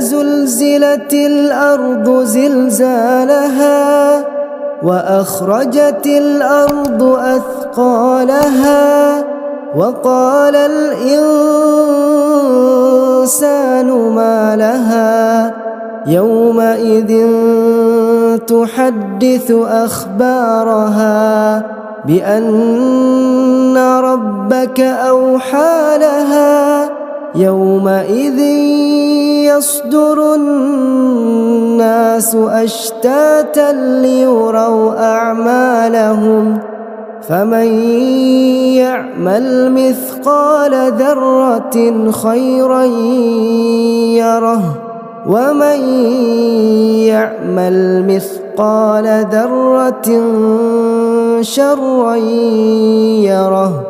زلزلت الأرض زلزالها وأخرجت الأرض أثقالها وقال الإنسان ما لها يومئذ تحدث أخبارها بأن ربك أوحى لها يومئذ يصدر الناس أشتاتا ليروا أعمالهم فمن يعمل مثقال ذرة خيرا يره ومن يعمل مثقال ذرة شرا يره.